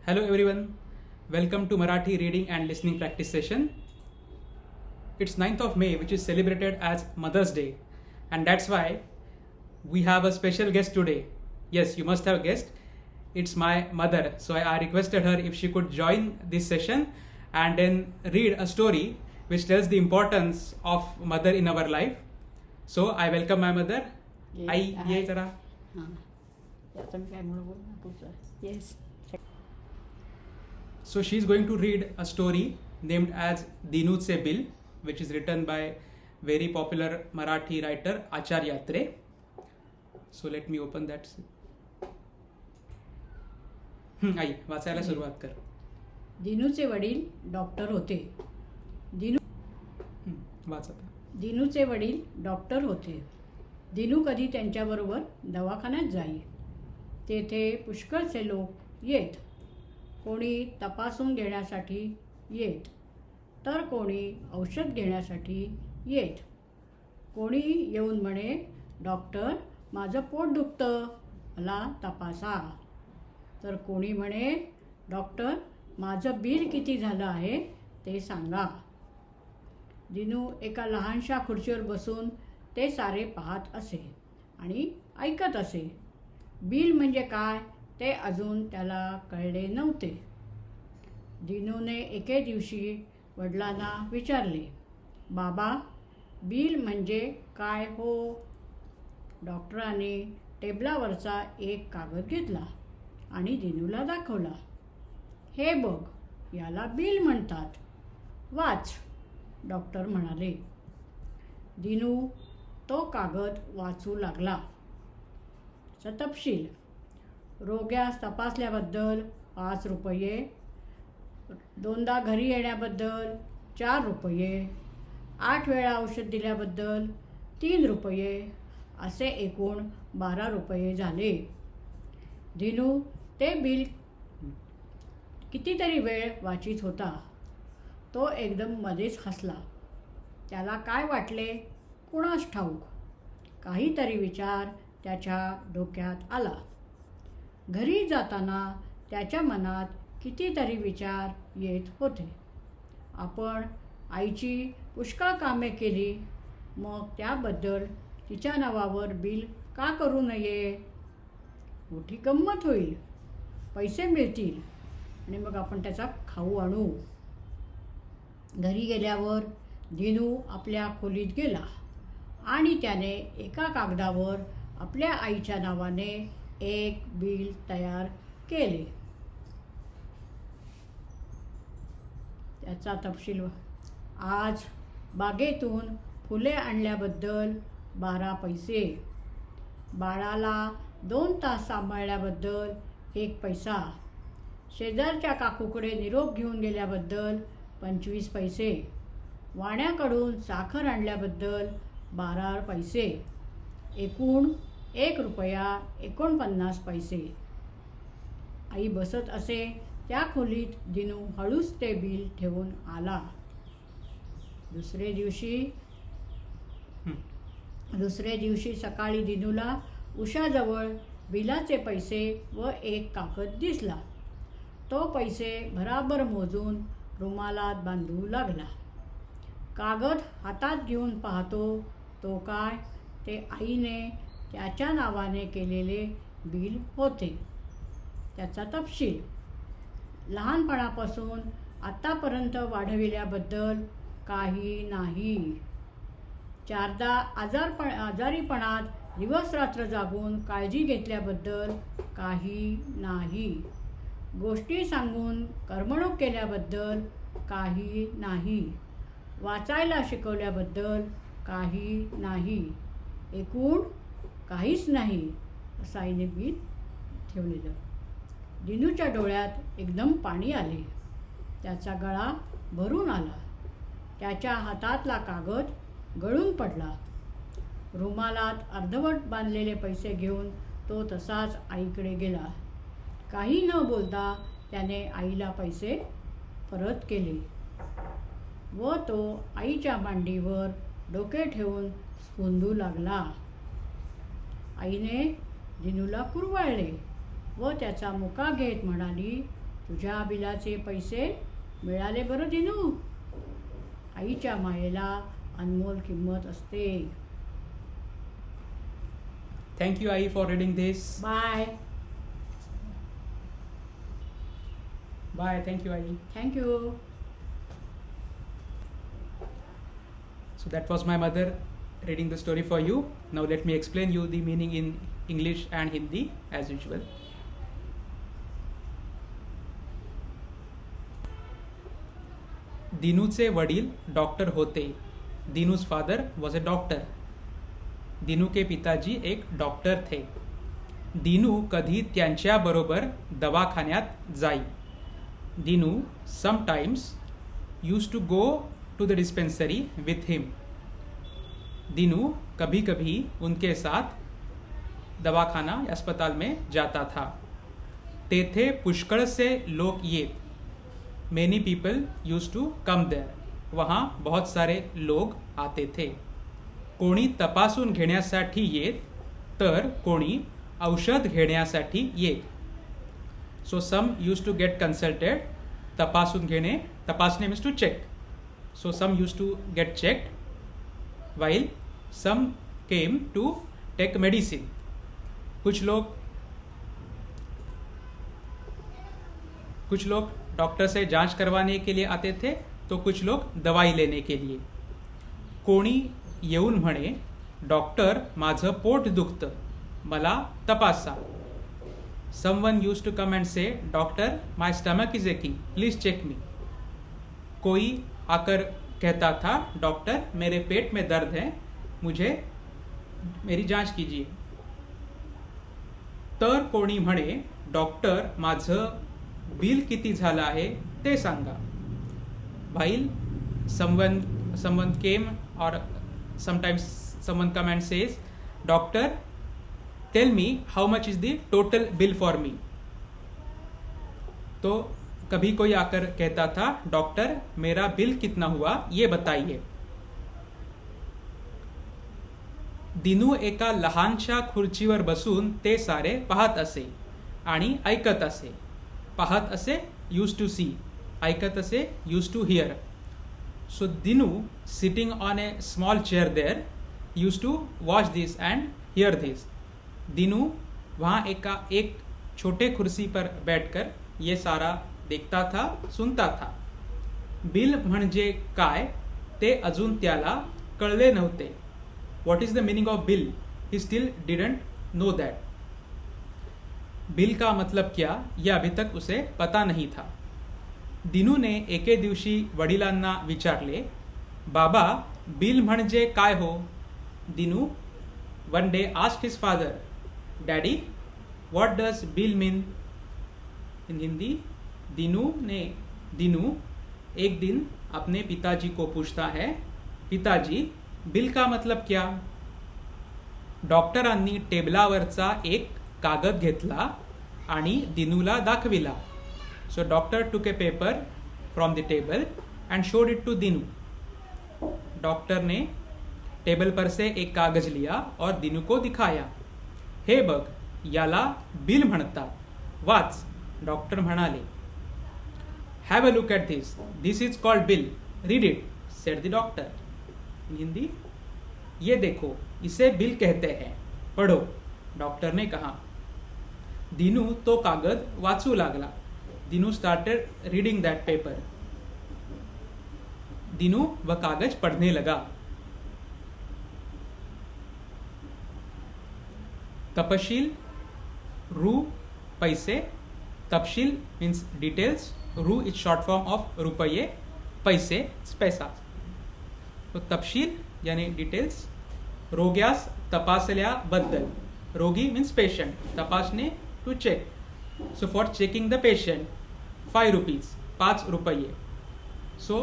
Hello everyone, welcome to Marathi reading and listening practice session. It's 9th of May, which is celebrated as Mother's Day, and that's why we have a special guest today. Yes, you must have guessed, it's my mother. So I requested her if she could join this session and then read a story which tells the importance of mother in our life. So I welcome my mother. आई ये जरा. याचं मी काय म्हणू बोल ना पुढचं. Yes. So she's going to read a story named as Dinuche Bill, which is written by very popular Marathi writer Acharya Atre. So let me open that. आई वाचायला सुरुवात कर. दिनूचे वडील डॉक्टर होते. वाच आता. दिनूचे वडील डॉक्टर होते. दिनू कधी त्यांच्याबरोबर दवाखान्यात जाई. तेथे पुष्कळसे लोक येत. कोणी तपासून घेण्यासाठी येत, तर कोणी औषध घेण्यासाठी येत. कोणी येऊन म्हणे, डॉक्टर माझं पोट दुखतं, मला तपासा. तर कोणी म्हणे, डॉक्टर माझं बिल किती झालं आहे ते सांगा. दिनू एका लहानशा खुर्चीवर बसून ते सारे पाहत असे आणि ऐकत असे. बिल म्हणजे काय ते अजून त्याला कळले नव्हते. दिनूने एके दिवशी वडिलांना विचारले, बाबा बिल म्हणजे काय हो? डॉक्टरांनी टेबलावरचा एक कागद घेतला आणि दिनूला दाखवला. हे बघ, याला बिल म्हणतात, वाच, डॉक्टर म्हणाले. दिनू तो कागद वाचू लागला. तपशील: रोग्यास तपासल्याबद्दल 5 रुपये, दोनदा घरी येण्याबद्दल 4 रुपये, 8 वेळा औषध दिल्याबद्दल 3 रुपये, असे एकूण 12 रुपये झाले. दिनू ते बिल कितीतरी वेळ वाचित होता. तो एकदम मध्येच हसला. त्याला काय वाटले कुणास ठाऊक. काहीतरी विचार त्याच्या डोक्यात आला. घरी जाताना त्याच्या मनात कितीतरी विचार येत होते. आपण आईची पुष्कळ कामे केली, मग त्याबद्दल तिच्या नावावर बिल का करू नये? मोठी गंमत होईल, पैसे मिळतील आणि मग आपण त्याचा खाऊ आणू. घरी गेल्यावर दिनू आपल्या खोलीत गेला आणि त्याने एका कागदावर आपल्या आईच्या नावाने एक बिल तयार केले. त्याचा तपशील: आज बागेतून फुले आणल्याबद्दल 12 पैसे, बाळाला 2 तास सांभाळल्याबद्दल 1 पैसा, शेजारच्या काकूकडे निरोप घेऊन गेल्याबद्दल 25 पैसे, वाण्याकडून साखर आणल्याबद्दल 12 पैसे, एकूण 1 रुपया 49 पैसे. आई बसत असे त्या खोलीत दिनू हळूच ते बिल ठेवून आला. दुसरे दिवशी सकाळी दिनूला उशाजवळ बिलाचे पैसे व एक कागद दिसला. तो पैसे भराभर मोजून रुमालात बांधू लागला. कागद हातात घेऊन पाहतो तो काय, ते आईने त्याच्या नावाने केलेले बिल होते. त्याचा तपशील: लहानपणापासून आत्तापर्यंत वाढविल्याबद्दल काही नाही, 4दा आजारीपणात दिवसरात्र जागून काळजी घेतल्याबद्दल काही नाही, गोष्टी सांगून करमणूक केल्याबद्दल काही नाही, वाचायला शिकवल्याबद्दल काही नाही, एकूण काहीच नाही, असं आईने बिल ठेवलेलं. दिनूच्या डोळ्यात एकदम पाणी आले. त्याचा गळा भरून आला. त्याच्या हातातला कागद गळून पडला. रुमालात अर्धवट बांधलेले पैसे घेऊन तो तसाच आईकडे गेला. काही न बोलता त्याने आईला पैसे परत केले व तो आईच्या मांडीवर डोके ठेवून स्फुंदू लागला. आईने दिनूला कुरवाळले व त्याचा मुका घेत म्हणाली, तुझ्या बिलाचे पैसे मिळाले बरं दिनू. आईच्या मायेला अनमोल किंमत असते. Thank you, Ai, for reading this. Bye. Bye. Thank you, Ai. Thank you. So that was my mother reading the story for you. Now let me explain you the meaning in English and Hindi as usual. दिनूचे वडील doctor होते. Dinu's father was a doctor. Dinu के पिताजी एक doctor थे. दिनू कधी त्यांच्याबरोबर दवाखान्यात जाई. Dinu sometimes use to go to the dispensary with him. Dinu कभी कभी उनके साथ दवाखाना अस्पताल में जाता था. तेथे पुष्कळसे लोक येत. Many people used to come there. वहाँ बहुत सारे लोग आते थे. कोणी तपासून घेण्यासाठी येत तर कोणी औषध घेण्यासाठी येत. So some used to get consulted. तपासून घेणे, तपासणे means to check. So some used to get checked while some came to take medicine. कुछ लोग डॉक्टर से जांच करवाने के लिए आते थे तो कुछ लोग दवाई लेने के लिए. कोणी येऊन म्हणे, डॉक्टर माझं पोट दुखतं, मला तपासा. Someone used to come and say, doctor my stomach is aching, please check me. कोई आकर कहता था, डॉक्टर मेरे पेट में दर्द है, मेरी जांच कीजिए. तर कोणी म्हणे, डॉक्टर माझं बिल किती झालं आहे ते सांगा. While someone came or sometimes someone come and says, doctor tell me how much is the total bill for me. तो कभी कोई आकर कहता था, डॉक्टर मेरा बिल कितना हुआ ये बताइए. दिनू एका लहानशा खुर्चीवर बसून ते सारे पाहत असे आणि ऐकत असे. पाहत असे यूज टू सी, ऐकत असे use to hear. So Dinu sitting on a small chair there use to watch this and hear this. Dinu वहाँ एक छोटे कुर्सी पर बैठकर ये सारा देखता था, सुनता था. बिल म्हणजे काय ते अजून त्याला कळले नव्हते. What is the meaning of bill? He still didn't know that. Bill का मतलब क्या यह अभी तक उसे पता नहीं था. दिनू ने एके दिवशी वडिलांना विचारले, बाबा बिल म्हणजे काय हो? Dinu one day asked his father, daddy what does bill mean? In Hindi, Dinu एक दिन अपने पिताजी को पूछता है, पिताजी बिल का मतलब क्या? डॉक्टरांनी टेबलावरचा एक कागद घेतला आणि दिनूला दाखविला. So doctor took a paper from the table and showed it to Dinu. Doctor ने टेबल पर से एक कागज लिया और दिनू को दिखाया. हे बघ, याला बिल म्हणतात, वाच. डॉक्टर म्हणाले. Have a look at this is called bill, read it, sed the doctor. In Hindi, ये देखो इसे बिल कहते हैं, पढ़ो, डॉक्टर ने कहा. दिनू तो कागद वाचू लागला. Dinu started reading that paper. Dinu वह कागज पढ़ने लगा. तपशील, रू पैसे. तपशील मीन्स डिटेल्स. रू इज शॉर्ट फॉर्म ऑफ रुपये. पैसे पैसा. तो तपशील यानी डिटेल्स. रोग्यास तपासल्याबद्दल. रोगी मीन्स पेशंट. तपासणे to check. So for checking the patient 5 rupees, 5 रुपये. सो